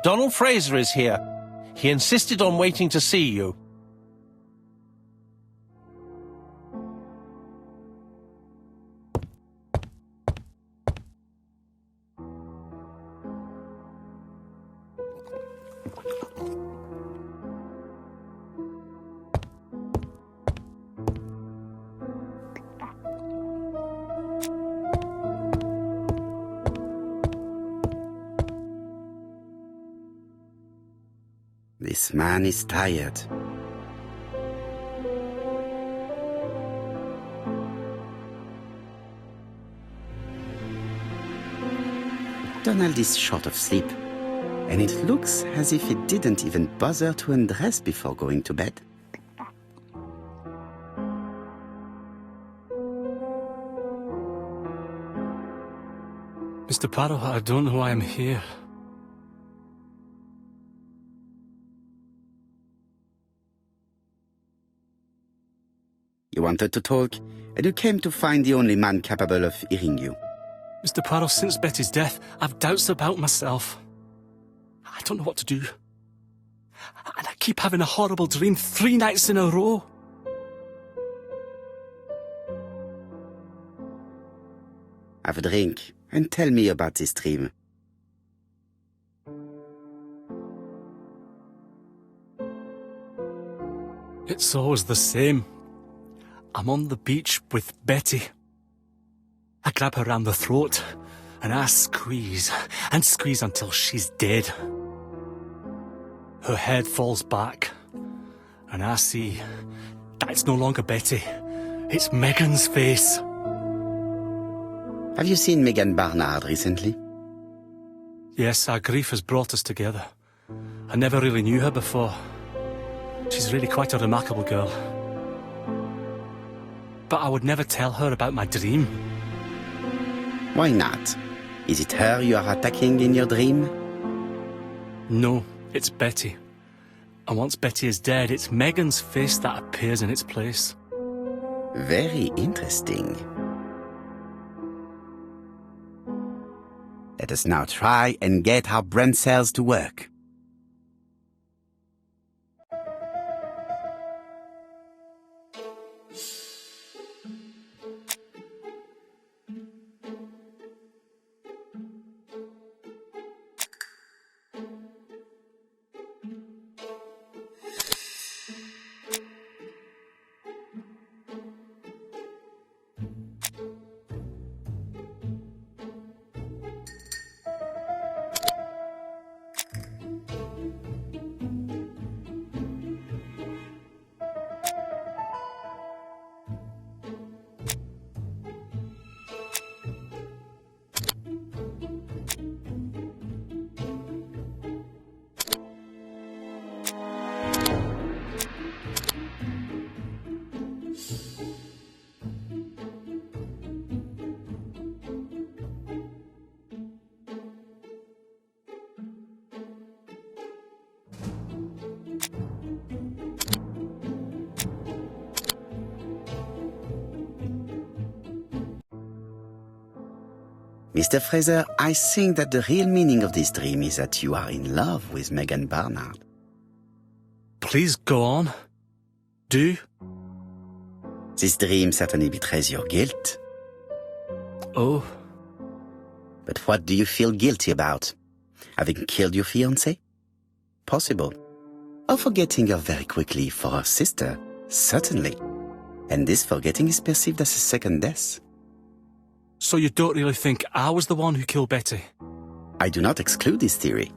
Donald Fraser is here. He insisted on waiting to see you. This man is tired. Donald is short of sleep, and it looks as if he didn't even bother to undress before going to bed. Mr. Poirot, I don't know why I'm here. You wanted to talk, and you came to find the only man capable of hearing you. Mr. Poirot, since Betty's death, I've doubts about myself. I don't know what to do. And I keep having a horrible dream 3 nights in a row. Have a drink, and tell me about this dream. It's always the same. I'm on the beach with Betty. I grab her round the throat, and I squeeze, and squeeze until she's dead. Her head falls back, and I see that it's no longer Betty. It's Megan's face. Have you seen Megan Barnard recently? Yes, our grief has brought us together. I never really knew her before. She's really quite a remarkable girl. But I would never tell her about my dream. Why not? Is it her you are attacking in your dream? No, it's Betty. And once Betty is dead, it's Megan's face that appears in its place. Very interesting. Let us now try and get our brain cells to work. Mr. Fraser, I think that the real meaning of this dream is that you are in love with Megan Barnard. Please go on. Do. This dream certainly betrays your guilt. Oh. But what do you feel guilty about? Having killed your fiancé? Possible. Or forgetting her very quickly for her sister? Certainly. And this forgetting is perceived as a second death. So you don't really think I was the one who killed Betty? I do not exclude this theory.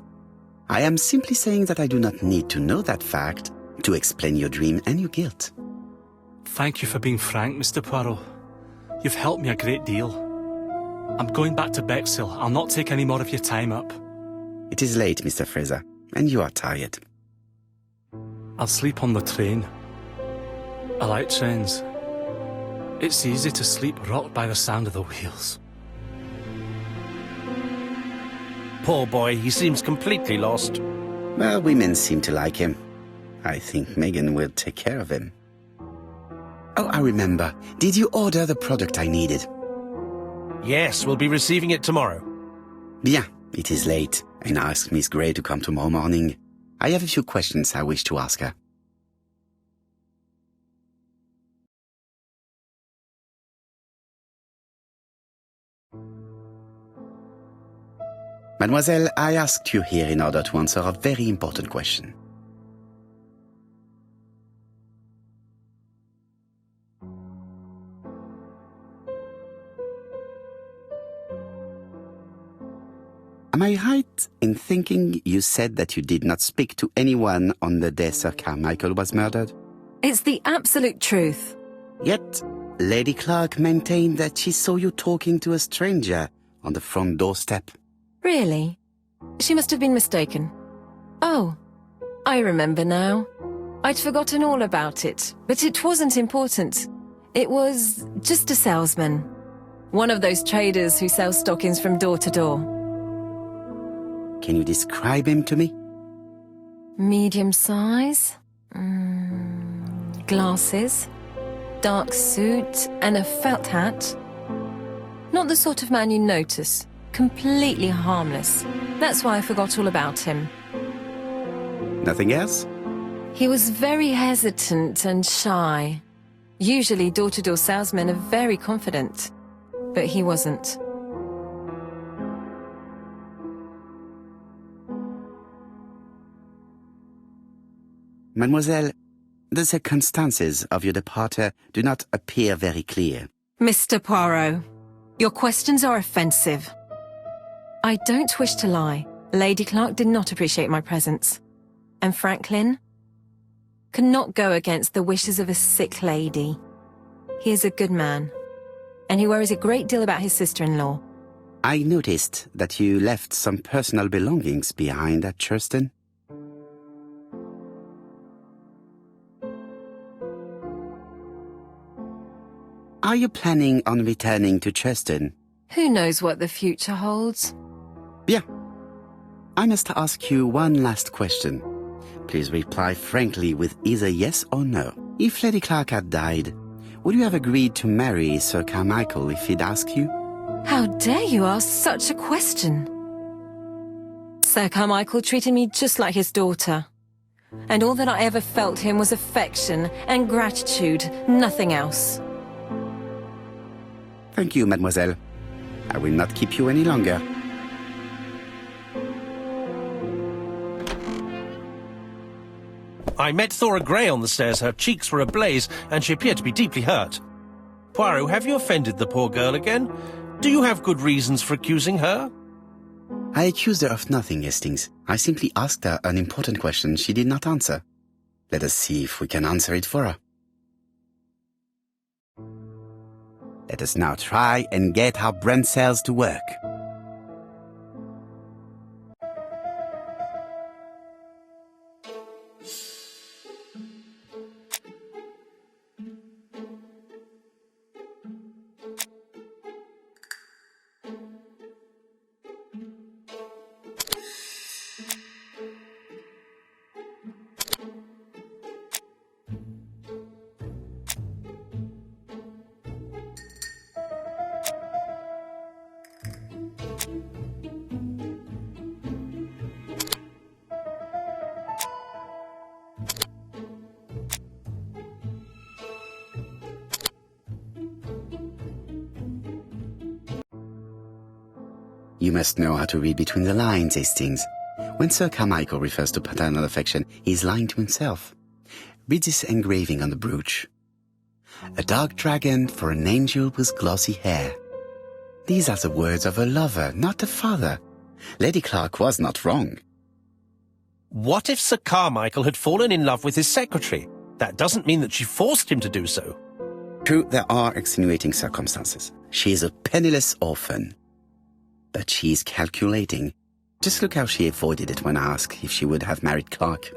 I am simply saying that I do not need to know that fact to explain your dream and your guilt. Thank you for being frank, Mr. Poirot. You've helped me a great deal. I'm going back to Bexhill. I'll not take any more of your time up. It is late, Mr. Fraser, and you are tired. I'll sleep on the train. I like trains. It's easy to sleep rocked by the sound of the wheels. Poor boy, he seems completely lost. Well, women seem to like him. I think Megan will take care of him. Oh, I remember. Did you order the product I needed? Yes, we'll be receiving it tomorrow. Bien, it is late. and ask Miss Grey to come tomorrow morning. I have a few questions I wish to ask her. Mademoiselle, I asked you here in order to answer a very important question. Am I right in thinking you said that you did not speak to anyone on the day Sir Carmichael was murdered? It's the absolute truth. Yet, Lady Clark maintained that she saw you talking to a stranger on the front doorstep. Really? She must have been mistaken. Oh, I remember now. I'd forgotten all about it, but it wasn't important. It was just a salesman. One of those traders who sell stockings from door to door. Can you describe him to me? Medium size, glasses, dark suit, and a felt hat. Not the sort of man you notice. Completely harmless. That's why I forgot all about him. Nothing else? He was very hesitant and shy. Usually door-to-door salesmen are very confident, but he wasn't. Mademoiselle, the circumstances of your departure do not appear very clear. Mr. Poirot, your questions are offensive. I don't wish to lie. Lady Clark did not appreciate my presence. And Franklin cannot go against the wishes of a sick lady. He is a good man, and he worries a great deal about his sister-in-law. I noticed that you left some personal belongings behind at Churston. Are you planning on returning to Churston? Who knows what the future holds? Bien. I must ask you one last question. Please reply frankly with either yes or no. If Lady Clark had died, would you have agreed to marry Sir Carmichael if he'd asked you? How dare you ask such a question? Sir Carmichael treated me just like his daughter. And all that I ever felt him was affection and gratitude, nothing else. Thank you, mademoiselle. I will not keep you any longer. I met Thora Grey on the stairs. Her cheeks were ablaze, and she appeared to be deeply hurt. Poirot, have you offended the poor girl again? Do you have good reasons for accusing her? I accused her of nothing, Hastings. I simply asked her an important question she did not answer. Let us see if we can answer it for her. Let us now try and get our brain cells to work. You must know how to read between the lines, Hastings. When Sir Carmichael refers to paternal affection, he is lying to himself. Read this engraving on the brooch. A dark dragon for an angel with glossy hair. These are the words of a lover, not a father. Lady Clark was not wrong. What if Sir Carmichael had fallen in love with his secretary? That doesn't mean that she forced him to do so. True, there are extenuating circumstances. She is a penniless orphan. But she is calculating. Just look how she avoided it when I asked if she would have married Clark.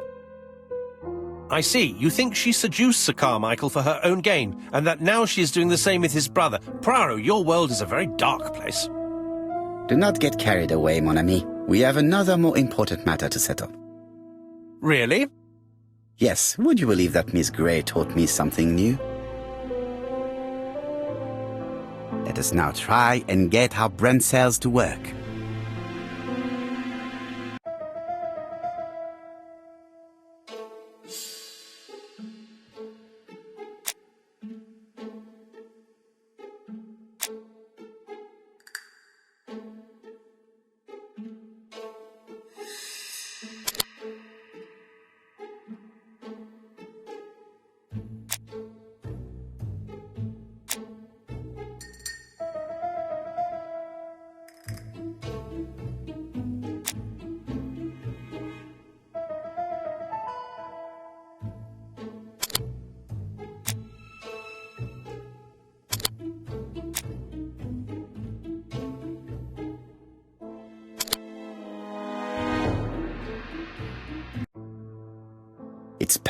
I see. You think she seduced Sir Carmichael for her own gain, and that now she is doing the same with his brother. Poirot, your world is a very dark place. Do not get carried away, mon ami. We have another more important matter to settle. Really? Yes, would you believe that Miss Grey taught me something new? Let us now try and get our brain cells to work.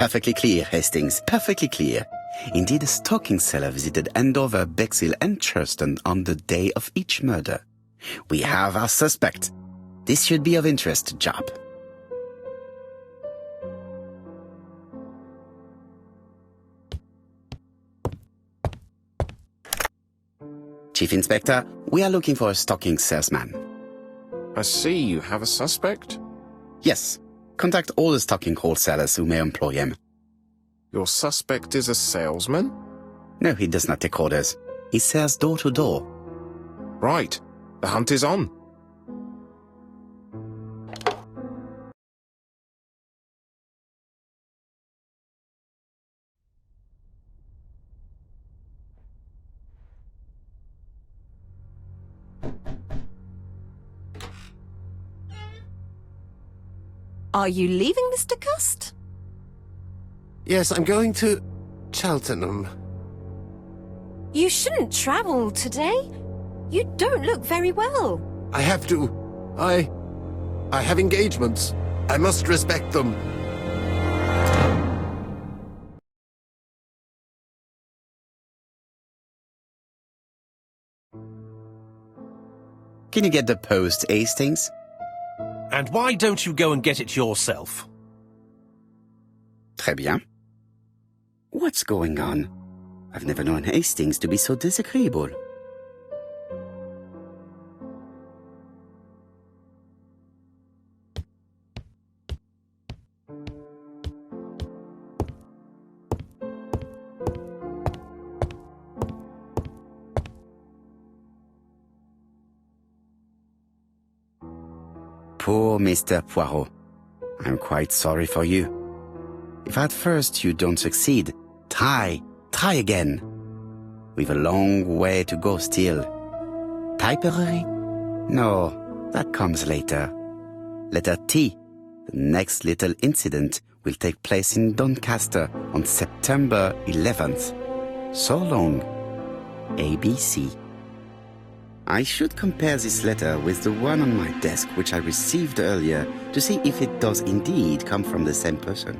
Perfectly clear, Hastings, perfectly clear. Indeed, a stocking seller visited Andover, Bexhill and Churston on the day of each murder. We have our suspect. This should be of interest to Job. Chief Inspector, we are looking for a stocking salesman. I see you have a suspect. Yes. Contact all the stocking wholesalers who may employ him. Your suspect is a salesman? No, he does not take orders. He sells door to door. Right. The hunt is on. Are you leaving, Mr. Cust? Yes, I'm going to Cheltenham. You shouldn't travel today. You don't look very well. I have to. I have engagements. I must respect them. Can you get the post, Hastings? And why don't you go and get it yourself? Très bien. What's going on? I've never known Hastings to be so disagreeable. Poor Mr. Poirot. I'm quite sorry for you. If at first you don't succeed, try again. We've a long way to go still. Typery? No, that comes later. Letter T. The next little incident will take place in Doncaster on September 11th. So long. ABC. I should compare this letter with the one on my desk which I received earlier to see if it does indeed come from the same person.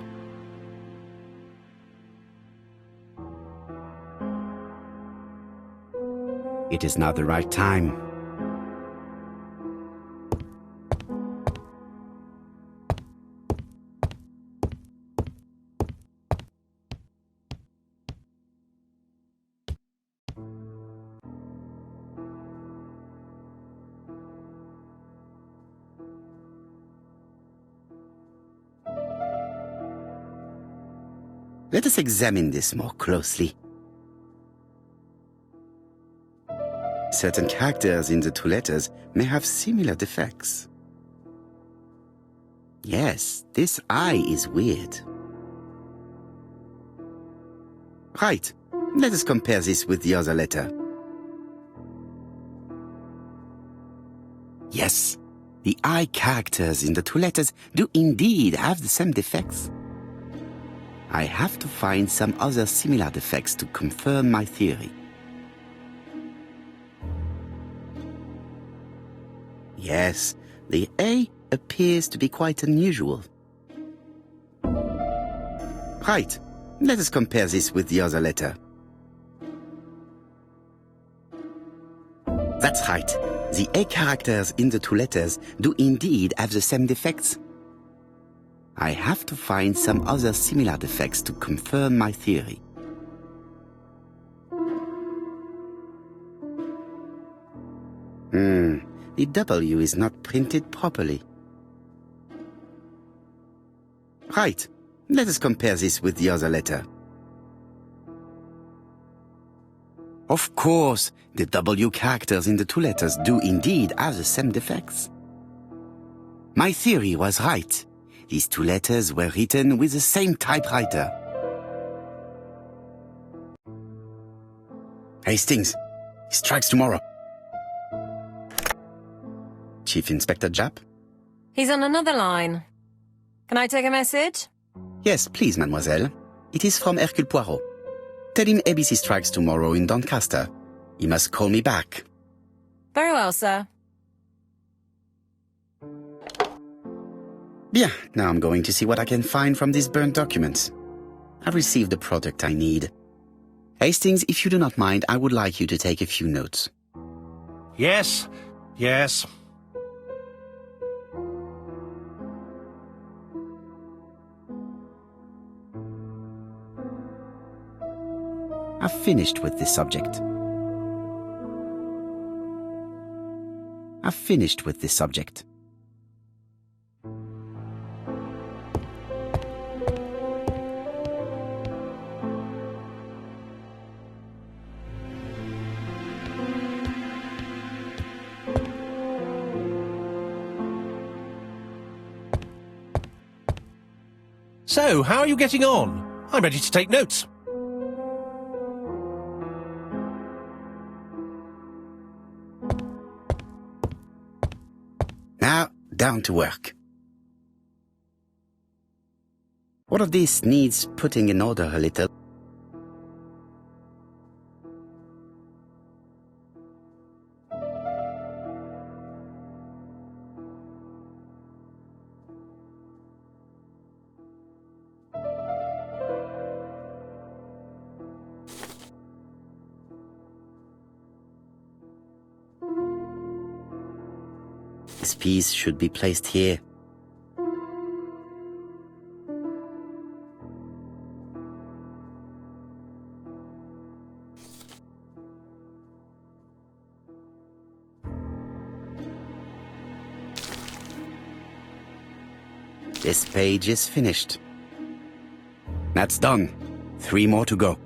It is not the right time. Let us examine this more closely. Certain characters in the two letters may have similar defects. Yes, this I is weird. Right, let us compare this with the other letter. Yes, the I characters in the two letters do indeed have the same defects. I have to find some other similar defects to confirm my theory. Yes, the A appears to be quite unusual. Right, let us compare this with the other letter. That's right, the A characters in the two letters do indeed have the same defects. I have to find some other similar defects to confirm my theory. The W is not printed properly. Right, let us compare this with the other letter. Of course, the W characters in the two letters do indeed have the same defects. My theory was right. These two letters were written with the same typewriter. Hastings, he strikes tomorrow. Chief Inspector Japp? He's on another line. Can I take a message? Yes, please, mademoiselle. It is from Ercule Poirot. Tell him ABC strikes tomorrow in Doncaster. He must call me back. Very well, sir. Bien, now I'm going to see what I can find from these burnt documents. I've received the product I need. Hastings, if you do not mind, I would like you to take a few notes. Yes, yes. I've finished with this subject. I've finished with this subject. So, how are you getting on? I'm ready to take notes. Now, down to work. What of this needs putting in order a little? This piece should be placed here. This page is finished. That's done. 3 more to go.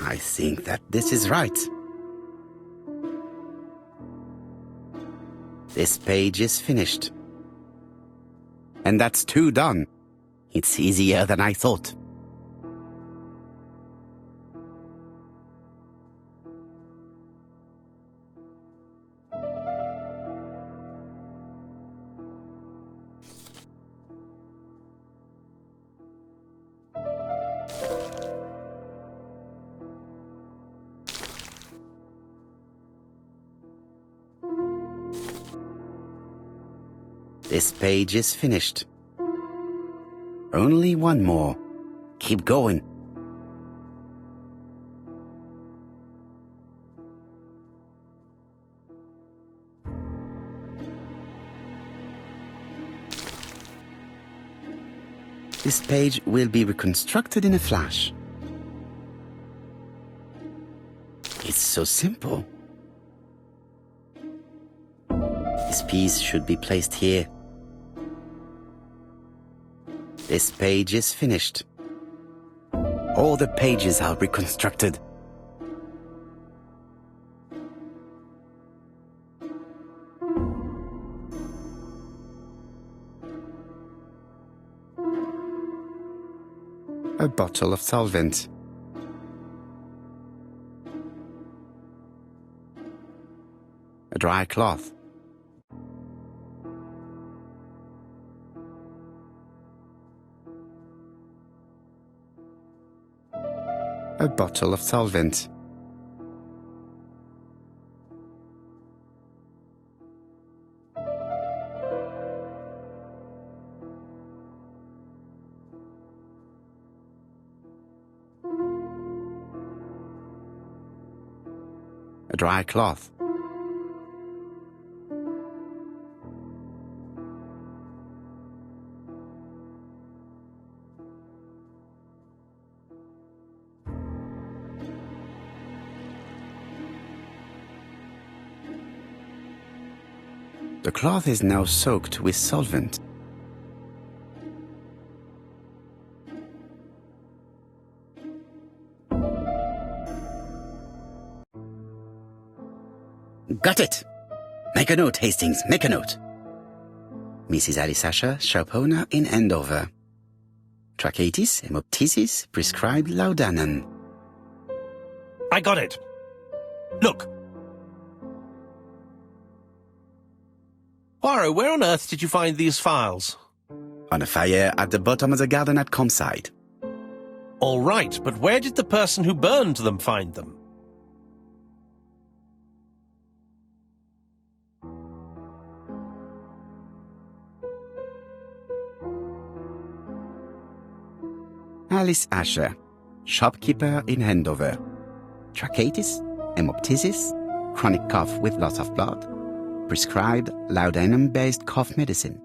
I think that this is right. This page is finished. And that's 2 done. It's easier than I thought. This page is finished. Only 1 more. Keep going. This page will be reconstructed in a flash. It's so simple. This piece should be placed here. This page is finished. All the pages are reconstructed. A bottle of solvent. A dry cloth. A bottle of solvent. A dry cloth. The cloth is now soaked with solvent. Got it! Make a note, Hastings, make a note. Mrs. Alisasha, shop owner in Andover. Tracheitis, hemoptysis, prescribed laudanum. I got it. Look. Poirot, where on earth did you find these files? On a fire at the bottom of the garden at campsite. All right, but where did the person who burned them find them? Alice Asher, shopkeeper in Andover. Tracheitis, hemoptysis, chronic cough with loss of blood. Prescribed laudanum-based cough medicine.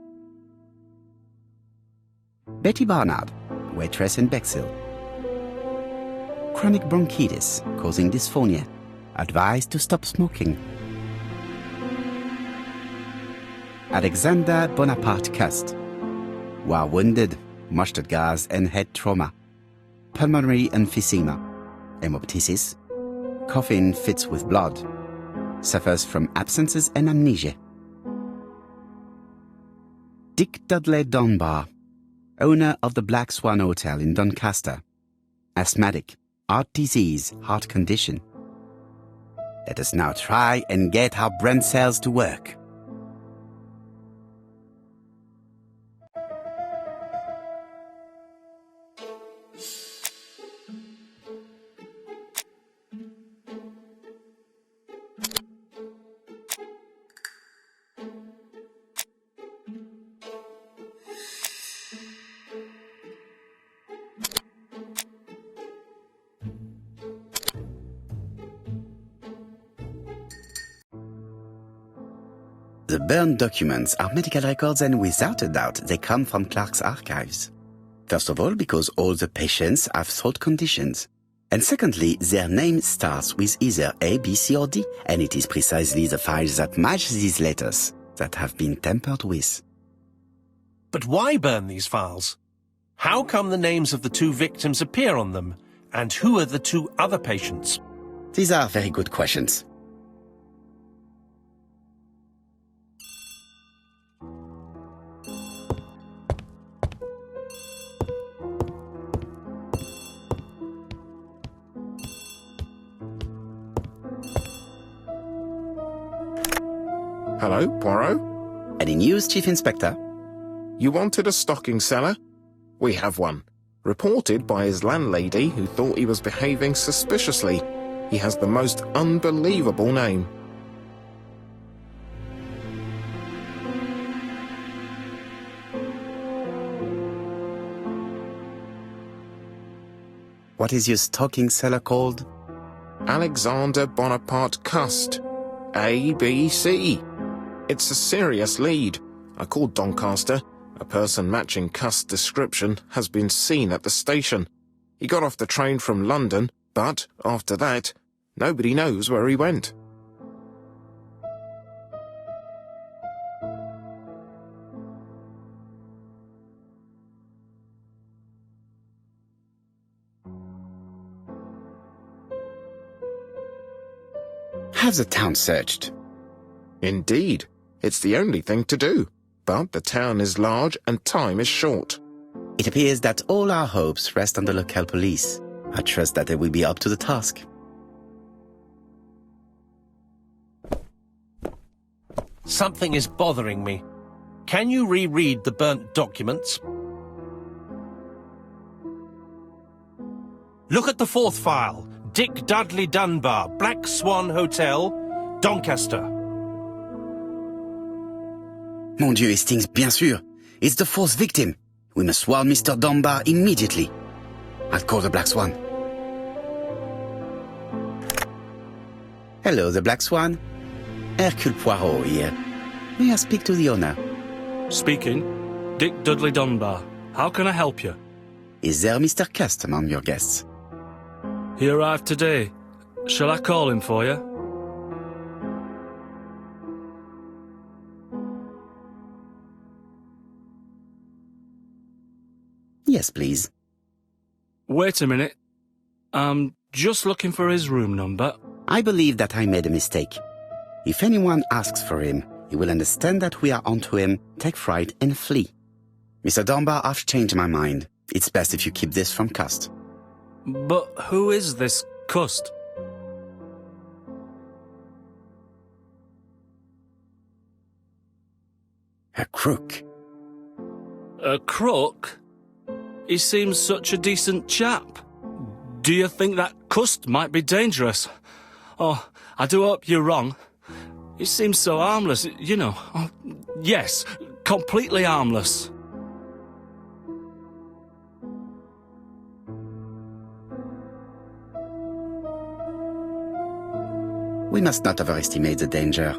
Betty Barnard, waitress in Bexhill. Chronic bronchitis causing dysphonia. Advised to stop smoking. Alexander Bonaparte Cust. War wounded, mustard gas and head trauma. Pulmonary emphysema. Hemoptysis. Coughing fits with blood. Suffers from absences and amnesia. Dick Dudley Dunbar, owner of the Black Swan Hotel in Doncaster. Asthmatic, heart disease, heart condition. Let us now try and get our brain cells to work. The burned documents are medical records, and without a doubt they come from Clark's archives. First of all, because all the patients have throat conditions. And secondly, their name starts with either A, B, C or D, and it is precisely the files that match these letters that have been tampered with. But why burn these files? How come the names of the two victims appear on them? And who are the two other patients? These are very good questions. Hello, Poirot? Any news, Chief Inspector? You wanted a stocking seller? We have one. Reported by his landlady who thought he was behaving suspiciously. He has the most unbelievable name. What is your stocking seller called? Alexander Bonaparte Cust. ABC. It's a serious lead. I called Doncaster. A person matching Cust's description has been seen at the station. He got off the train from London, but after that, nobody knows where he went. Have the town searched. Indeed. It's the only thing to do. But the town is large and time is short. It appears that all our hopes rest on the local police. I trust that they will be up to the task. Something is bothering me. Can you reread the burnt documents? Look at the fourth file. Dick Dudley Dunbar, Black Swan Hotel, Doncaster. Mon Dieu, Hastings, bien sûr. It's the fourth victim. We must warn Mr. Dunbar immediately. I'll call the Black Swan. Hello, the Black Swan. Ercule Poirot here. May I speak to the owner? Speaking. Dick Dudley Dunbar. How can I help you? Is there Mr. Cust among your guests? He arrived today. Shall I call him for you? Yes, please. Wait a minute. I'm just looking for his room number. I believe that I made a mistake. If anyone asks for him, he will understand that we are onto him, take fright, and flee. Mr. Dunbar, I've changed my mind. It's best if you keep this from Cust. But who is this Cust? A crook. A crook? He seems such a decent chap. Do you think that Cust might be dangerous? Oh, I do hope you're wrong. He seems so harmless, you know. Oh, yes, completely harmless. We must not overestimate the danger.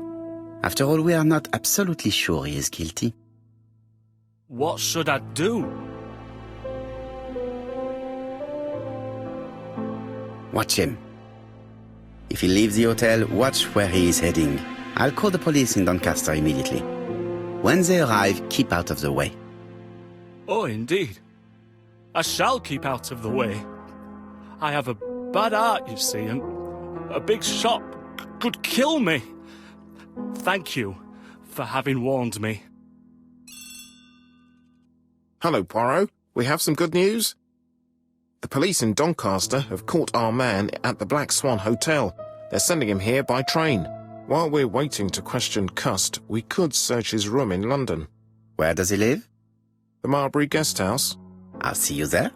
After all, we are not absolutely sure he is guilty. What should I do? Watch him. If he leaves the hotel, watch where he is heading. I'll call the police in Doncaster immediately. When they arrive, keep out of the way. Oh, indeed. I shall keep out of the way. I have a bad heart, you see, and a big shot could kill me. Thank you for having warned me. Hello, Poirot. We have some good news. The police in Doncaster have caught our man at the Black Swan Hotel. They're sending him here by train. While we're waiting to question Cust, we could search his room in London. Where does he live? The Marbury Guest House. I'll see you there.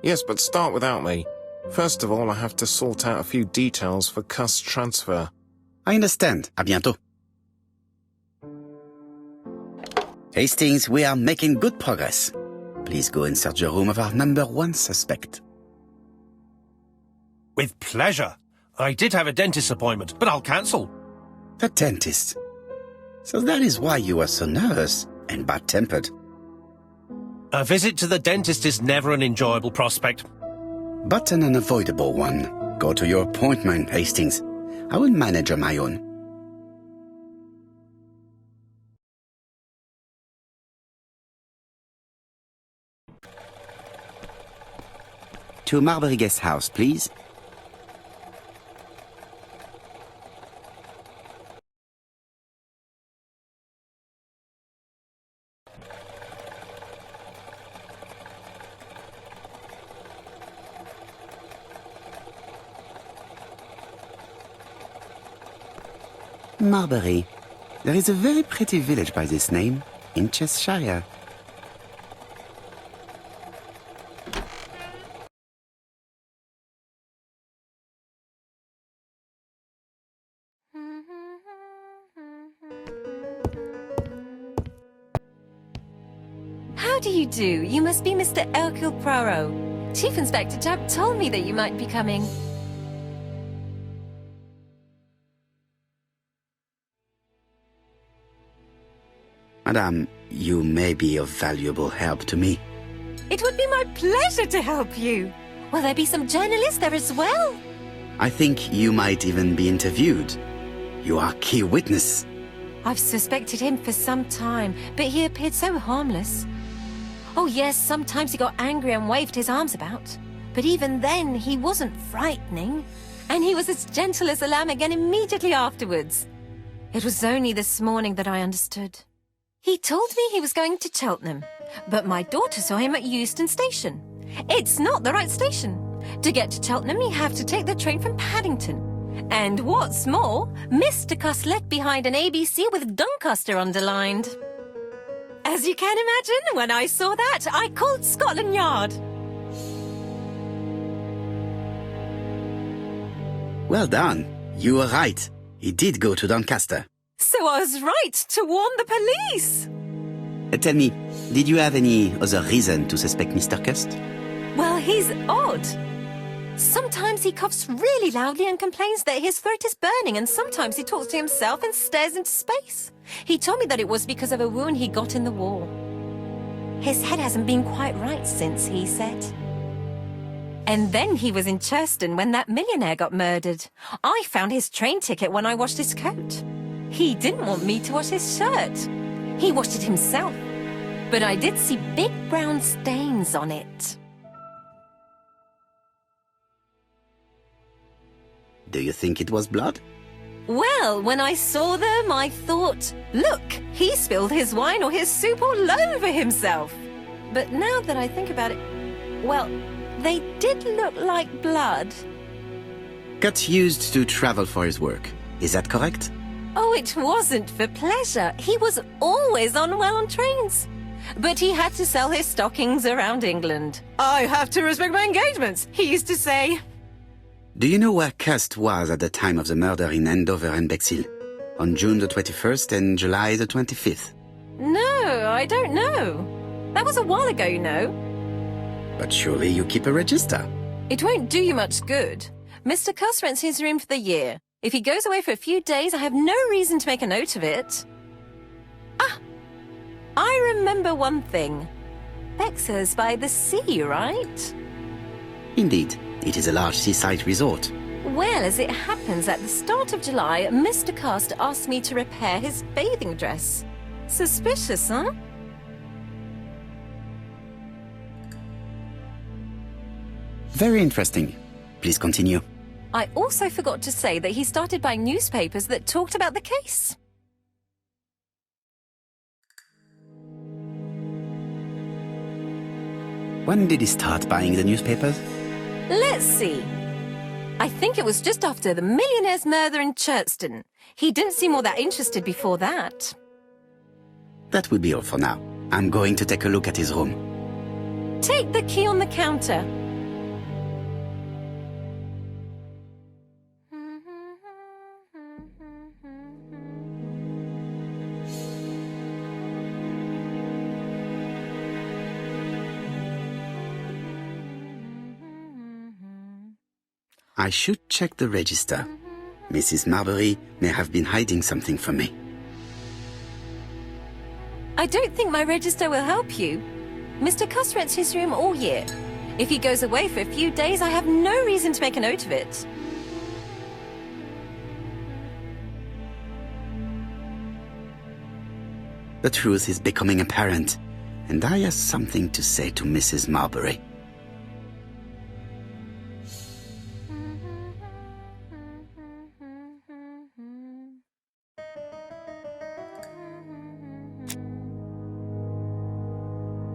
Yes, but start without me. First of all, I have to sort out a few details for Cust's transfer. I understand. À bientôt. Hastings, we are making good progress. Please go and search the room of our number one suspect. With pleasure. I did have a dentist appointment, but I'll cancel. The dentist. So that is why you were so nervous and bad-tempered. A visit to the dentist is never an enjoyable prospect. But an unavoidable one. Go to your appointment, Hastings. I will manage on my own. To Marbury Guest House, please. Marbury. There is a very pretty village by this name, in Cheshire. How do you do? You must be Mr. Erküля Pуаро. Chief Inspector Jupp told me that you might be coming. Madame, you may be of valuable help to me. It would be my pleasure to help you. Will there be some journalists there as well? I think you might even be interviewed. You are key witness. I've suspected him for some time, but he appeared so harmless. Oh yes, sometimes he got angry and waved his arms about. But even then, he wasn't frightening. And he was as gentle as a lamb again immediately afterwards. It was only this morning that I understood. He told me he was going to Cheltenham, but my daughter saw him at Euston Station. It's not the right station. To get to Cheltenham, you have to take the train from Paddington. And what's more, Mr. Cust left behind an ABC with Doncaster underlined. As you can imagine, when I saw that, I called Scotland Yard. Well done. You were right. He did go to Doncaster. So I was right to warn the police. Tell me, did you have any other reason to suspect Mr. Cust? Well, he's odd. Sometimes he coughs really loudly and complains that his throat is burning, and sometimes he talks to himself and stares into space. He told me that it was because of a wound he got in the war. His head hasn't been quite right since, he said. And then he was in Churston when that millionaire got murdered. I found his train ticket when I washed his coat. He didn't want me to wash his shirt. He washed it himself. But I did see big brown stains on it. Do you think it was blood? Well, when I saw them, I thought, look, he spilled his wine or his soup all over himself. But now that I think about it, well, they did look like blood. Cust used to travel for his work. Is that correct? Oh, it wasn't for pleasure. He was always unwell on trains. But he had to sell his stockings around England. I have to respect my engagements, he used to say. Do you know where Cust was at the time of the murder in Andover and Bexhill? On June the 21st and July the 25th? No, I don't know. That was a while ago, you know. But surely you keep a register. It won't do you much good. Mr. Cuss rents his room for the year. If he goes away for a few days, I have no reason to make a note of it. Ah! I remember one thing. Bexhill's by the sea, right? Indeed, it is a large seaside resort. Well, as it happens, at the start of July, Mr. Cast asked me to repair his bathing dress. Suspicious, huh? Very interesting. Please continue. I also forgot to say that he started buying newspapers that talked about the case. When did he start buying the newspapers? Let's see. I think it was just after the millionaire's murder in Chertston. He didn't seem all that interested before that. That will be all for now. I'm going to take a look at his room. Take the key on the counter. I should check the register. Mrs. Marbury may have been hiding something from me. I don't think my register will help you. Mr. Cuss rents his room all year. If he goes away for a few days, I have no reason to make a note of it. The truth is becoming apparent, and I have something to say to Mrs. Marbury.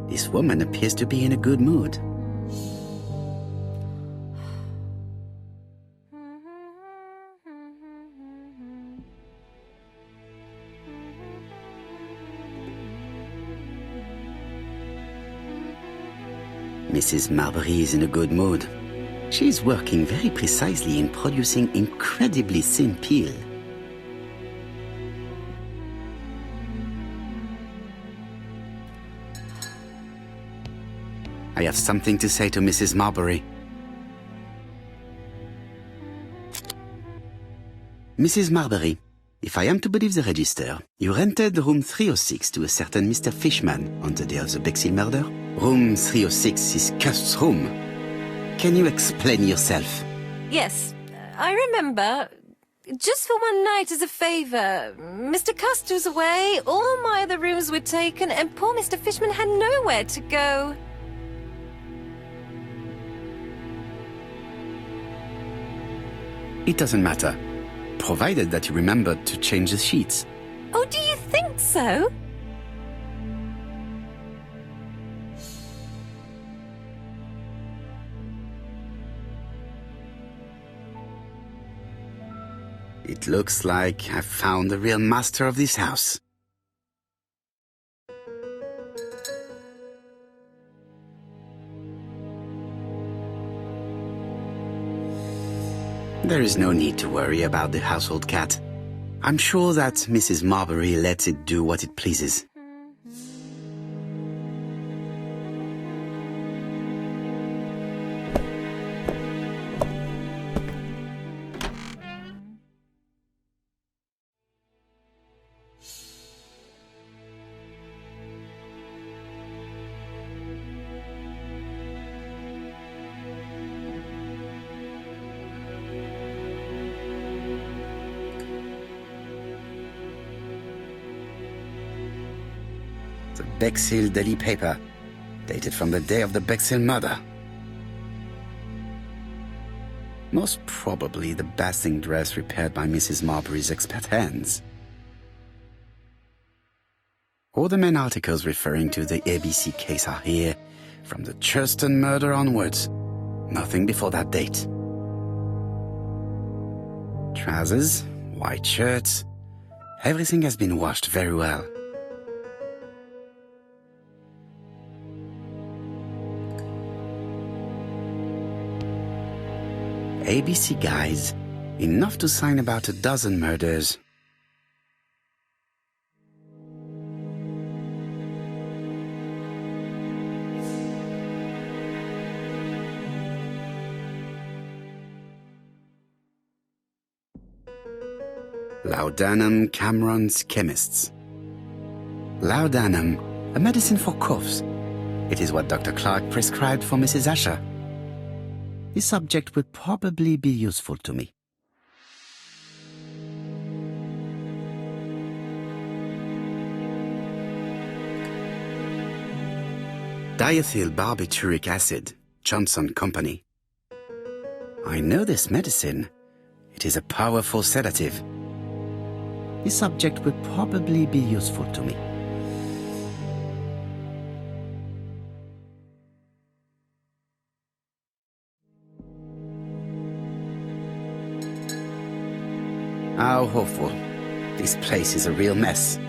This woman appears to be in a good mood. Mrs. Marbury is in a good mood. She is working very precisely in producing incredibly thin peel. I have something to say to Mrs. Marbury. Mrs. Marbury, if I am to believe the register, you rented room 306 to a certain Mr. Fishman on the day of the Bexhill murder. Room 306 is Cust's room. Can you explain yourself? Yes, I remember. Just for one night as a favour. Mr. Cust was away, all my other rooms were taken, and poor Mr. Fishman had nowhere to go. It doesn't matter, provided that you remembered to change the sheets. Oh, do you think so? It looks like I've found the real master of this house. There is no need to worry about the household cat. I'm sure that Mrs. Marbury lets it do what it pleases. The Bexhill Daily paper, dated from the day of the Bexhill murder. Most probably the bathing dress repaired by Mrs. Marbury's expert hands. All the main articles referring to the ABC case are here, from the Chertston murder onwards. Nothing before that date. Trousers, white shirts, Everything has been washed very well. ABC guys, enough to sign about 12 murders. Laudanum Cameron's Chemists. Laudanum, a medicine for coughs. It is what Dr. Clark prescribed for Mrs. Asher. This subject would probably be useful to me. Diethyl barbituric acid, Johnson Company. I know this medicine. It is a powerful sedative. This subject would probably be useful to me. How awful. This place is a real mess.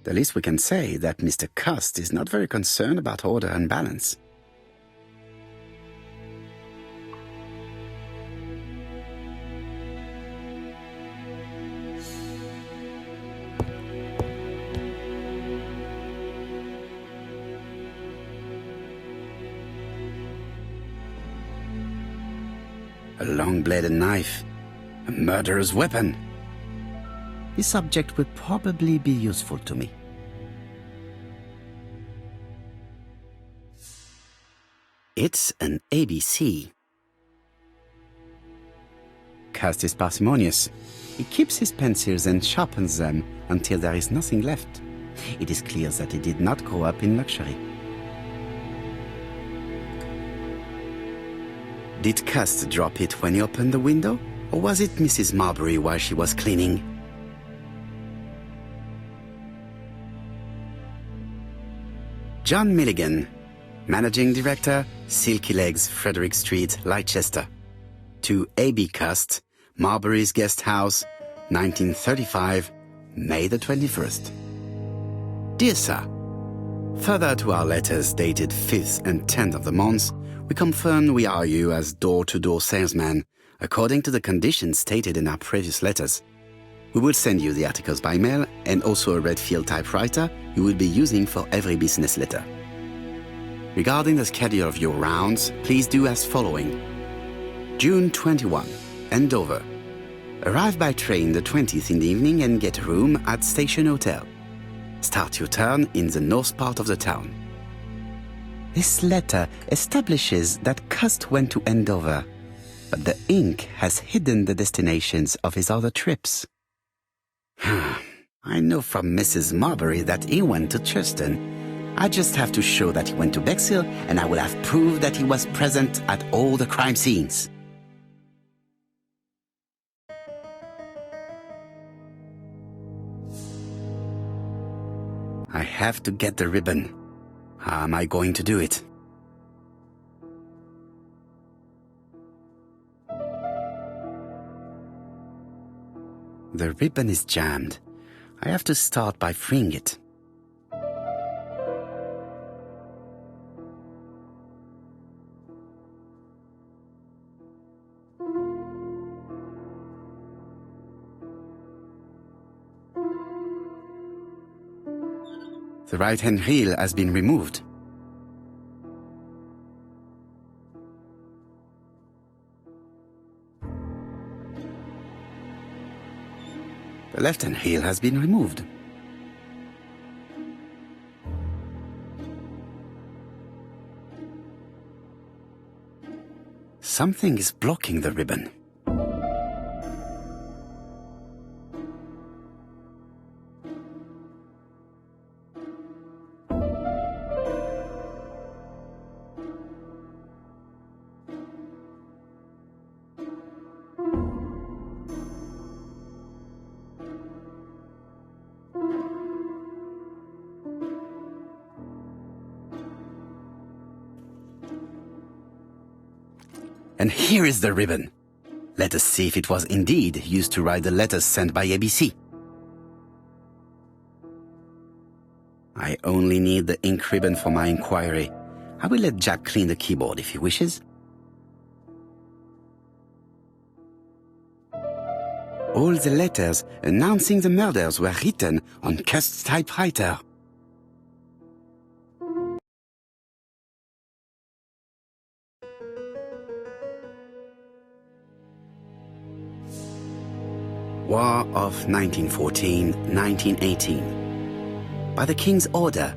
The least we can say that Mr. Cust is not very concerned about order and balance. A long-bladed knife, a murderer's weapon. This subject would probably be useful to me. It's an ABC. Cust is parsimonious. He keeps his pencils and sharpens them until there is nothing left. It is clear that he did not grow up in luxury. Did Cust drop it when he opened the window? Or was it Mrs. Marbury while she was cleaning? John Milligan, Managing Director, Silky Legs, Frederick Street, Leicester. To A.B. Cust, Marbury's Guest House, 1935, May the 21st. Dear Sir, further to our letters dated 5th and 10th of the month, we confirm we are you as door-to-door salesman, according to the conditions stated in our previous letters. We will send you the articles by mail and also a Redfield typewriter you will be using for every business letter. Regarding the schedule of your rounds, please do as following. June 21, Andover. Arrive by train the 20th in the evening and get a room at Station Hotel. Start your turn in the north part of the town. This letter establishes that Cust went to Andover, but the ink has hidden the destinations of his other trips. I know from Mrs. Marbury that he went to Charleston. I just have to show that he went to Bexhill, and I will have proved that he was present at all the crime scenes. I have to get the ribbon. How am I going to do it? The ribbon is jammed. I have to start by freeing it. The right-hand heel has been removed. The left-hand heel has been removed. Something is blocking the ribbon. And here is the ribbon. Let us see if it was indeed used to write the letters sent by ABC. I only need the ink ribbon for my inquiry. I will let Jack clean the keyboard if he wishes. All the letters announcing the murders were written on Cust's typewriter. War of 1914-1918. By the King's order,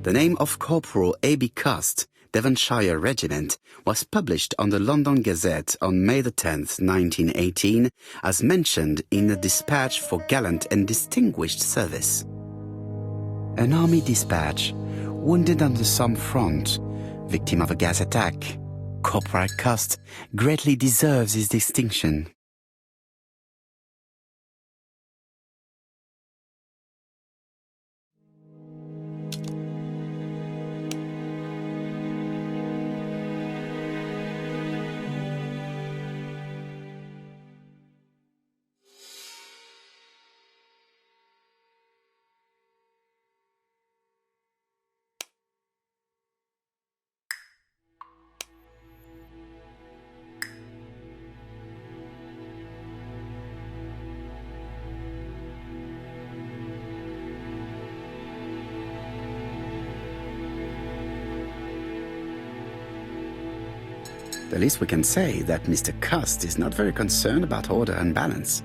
the name of Corporal A.B. Cust, Devonshire Regiment, was published on the London Gazette on May the 10th, 1918, as mentioned in a dispatch for gallant and distinguished service. An army dispatch, wounded on the Somme front, victim of a gas attack. Corporal Cust greatly deserves his distinction. The least we can say that Mr. Cust is not very concerned about order and balance.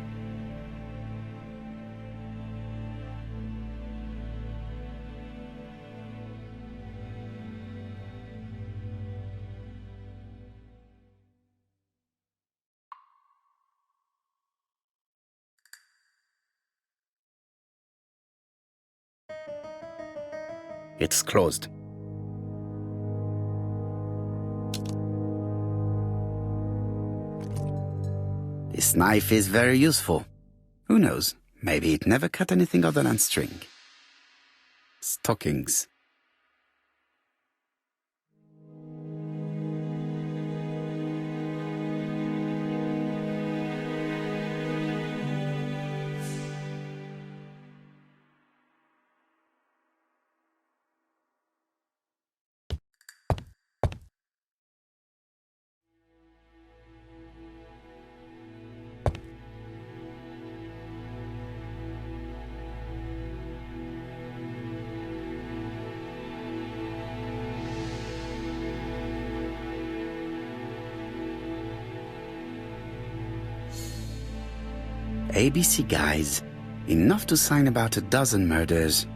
It's closed. This knife is very useful. Who knows, maybe it never cut anything other than string. Stockings. ABC guys, enough to sign about a dozen murders.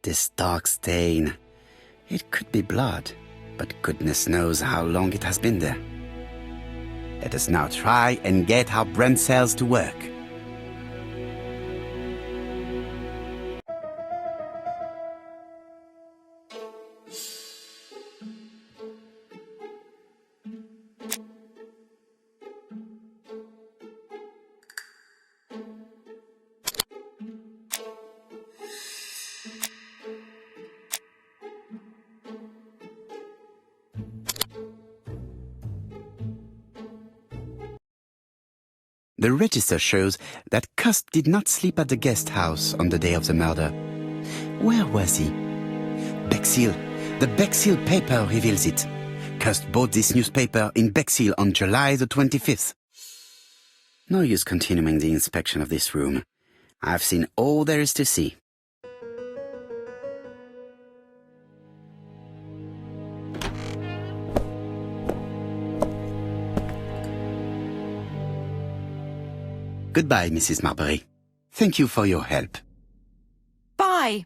This dark stain. It could be blood, but goodness knows how long it has been there. Let us now try and get our brain cells to work. The register shows that Cust did not sleep at the guest house on the day of the murder. Where was he? Bexhill. The Bexhill paper reveals it. Cust bought this newspaper in Bexhill on July the 25th. No use continuing the inspection of this room. I've seen all there is to see. Goodbye, Mrs. Marbury. Thank you for your help. Bye.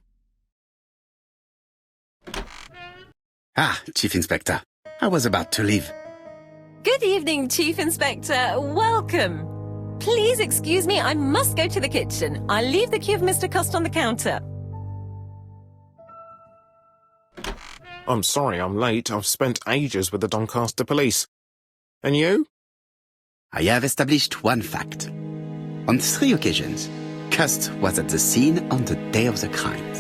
Ah, Chief Inspector. I was about to leave. Good evening, Chief Inspector. Welcome. Please excuse me, I must go to the kitchen. I'll leave the key of Mr. Cust on the counter. I'm sorry I'm late. I've spent ages with the Doncaster police. And you? I have established one fact. On 3 occasions, Cust was at the scene on the day of the crimes.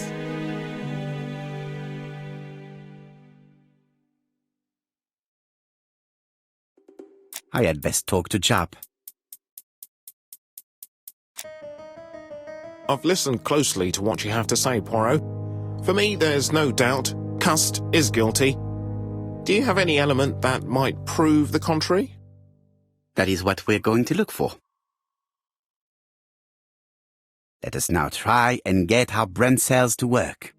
I had best talk to Jap. I've listened closely to what you have to say, Poirot. For me, there's no doubt Cust is guilty. Do you have any element that might prove the contrary? That is what we're going to look for. Let us now try and get our brain cells to work.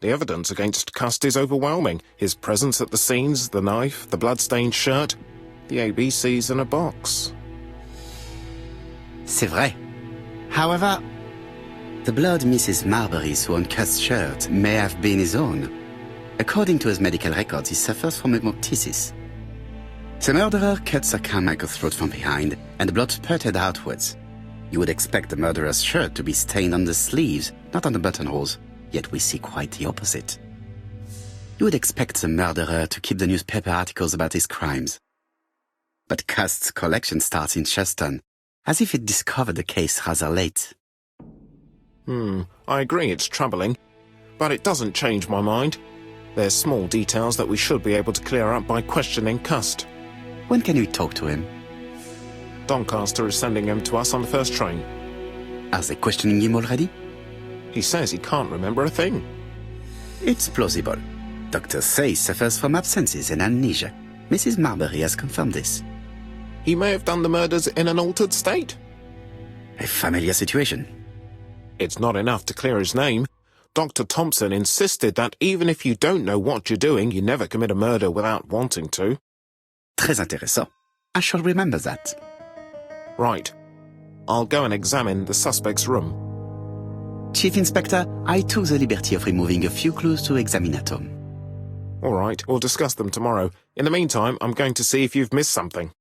The evidence against Cust is overwhelming. His presence at the scenes, the knife, the blood-stained shirt, the ABCs in a box. C'est vrai. However, the blood Mrs. Marbury saw on Cust's shirt may have been his own. According to his medical records, he suffers from hemoptysis. The murderer cut Sir Carmichael's throat from behind, and the blood spurted outwards. You would expect the murderer's shirt to be stained on the sleeves, not on the buttonholes. Yet we see quite the opposite. You would expect the murderer to keep the newspaper articles about his crimes. But Cust's collection starts in Частному, as if it discovered the case rather late. I agree it's troubling, but it doesn't change my mind. There's small details that we should be able to clear up by questioning Cust. When can we talk to him? Doncaster is sending him to us on the first train. Are they questioning him already? He says he can't remember a thing. It's plausible. Doctors say he suffers from absences and amnesia. Mrs. Marbury has confirmed this. He may have done the murders in an altered state. A familiar situation. It's not enough to clear his name. Dr. Thompson insisted that even if you don't know what you're doing, you never commit a murder without wanting to. Très intéressant. I shall remember that. Right. I'll go and examine the suspect's room. Chief Inspector, I took the liberty of removing a few clues to examinatum. All right, we'll discuss them tomorrow. In the meantime, I'm going to see if you've missed something.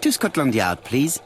To Scotland Yard, please.